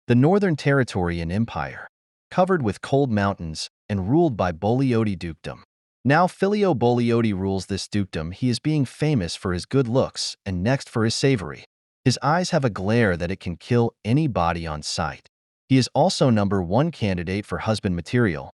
the Northern Territory and Empire, covered with cold mountains and ruled by Boglioti dukedom. Now Filio Boglioti rules this dukedom. He is being famous for his good looks and next for his savory. His eyes have a glare that it can kill anybody on sight. He is also #1 candidate for husband material.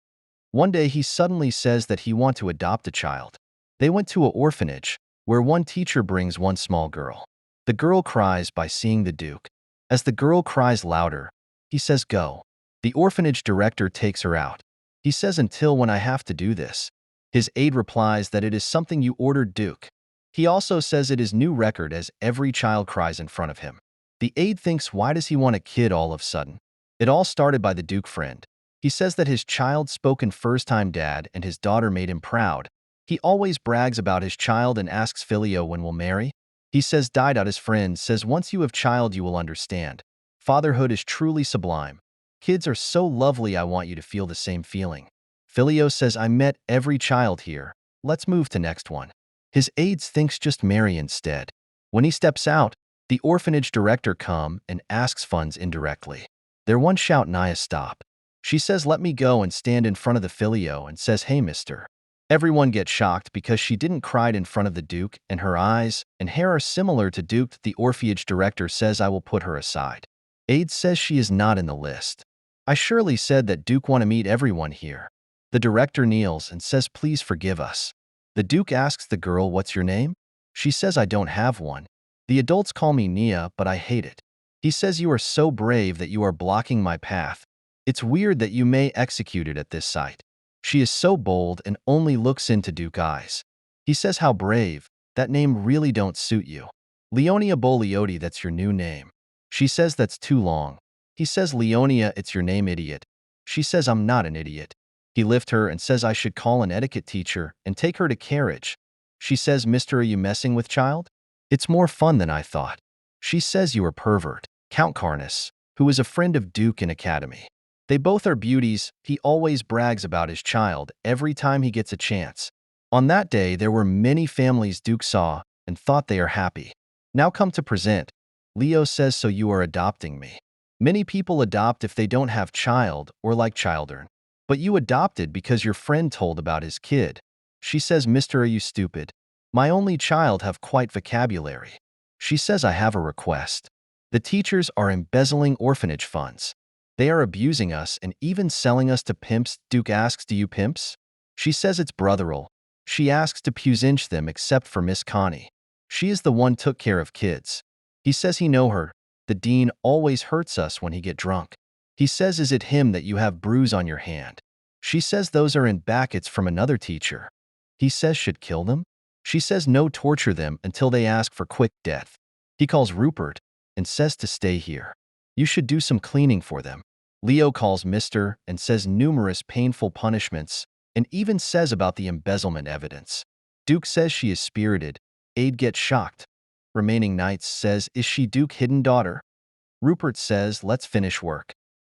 One day he suddenly says that he wants to adopt a child. They went to an orphanage, where one teacher brings one small girl. The girl cries by seeing the Duke. As the girl cries louder, he says go. The orphanage director takes her out. He says until when I have to do this. His aide replies that it is something you ordered, Duke. He also says it is new record as every child cries in front of him. The aide thinks why does he want a kid all of a sudden? It all started by the Duke friend. He says that his child spoke in first-time dad and his daughter made him proud. He always brags about his child and asks Filio when we'll marry. He says died out his friend says once you have child you will understand. Fatherhood is truly sublime. Kids are so lovely I want you to feel the same feeling. Filio says I met every child here. Let's move to next one. His aides thinks just marry instead. When he steps out, the orphanage director come and asks funds indirectly. Their one shout Nia stop. She says let me go and stand in front of the Filio and says hey mister. Everyone gets shocked because she didn't cry in front of the Duke and her eyes and hair are similar to Duke. The orphanage director says I will put her aside. Aide says she is not in the list. I surely said that Duke want to meet everyone here. The director kneels and says please forgive us. The Duke asks the girl what's your name? She says I don't have one. The adults call me Nia but I hate it. He says you are so brave that you are blocking my path. It's weird that you may execute it at this site. She is so bold and only looks into Duke's eyes. He says how brave, that name really don't suit you. Leonia Boglioti that's your new name. She says that's too long. He says Leonia it's your name idiot. She says I'm not an idiot. He lifts her and says I should call an etiquette teacher and take her to carriage. She says mister are you messing with child? It's more fun than I thought. She says you are pervert. Count Carnus, who is a friend of Duke in Academy. They both are beauties. He always brags about his child every time he gets a chance. On that day, there were many families Duke saw and thought they are happy. Now come to present. Leo says so you are adopting me. Many people adopt if they don't have child or like children. But you adopted because your friend told about his kid. She says mister are you stupid? My only child have quite vocabulary. She says I have a request. The teachers are embezzling orphanage funds. They are abusing us and even selling us to pimps. Duke asks, do you pimps? She says it's brotherly. She asks to pusinch them except for Miss Connie. She is the one took care of kids. He says he know her. The dean always hurts us when he get drunk. He says is it him that you have bruise on your hand? She says those are in buckets from another teacher. He says should kill them? She says no torture them until they ask for quick death. He calls Rupert and says to stay here. You should do some cleaning for them. Leo calls Mr. and says numerous painful punishments and even says about the embezzlement evidence. Duke says she is spirited. Aide gets shocked. Remaining Knights says is she Duke hidden daughter? Rupert says let's finish work.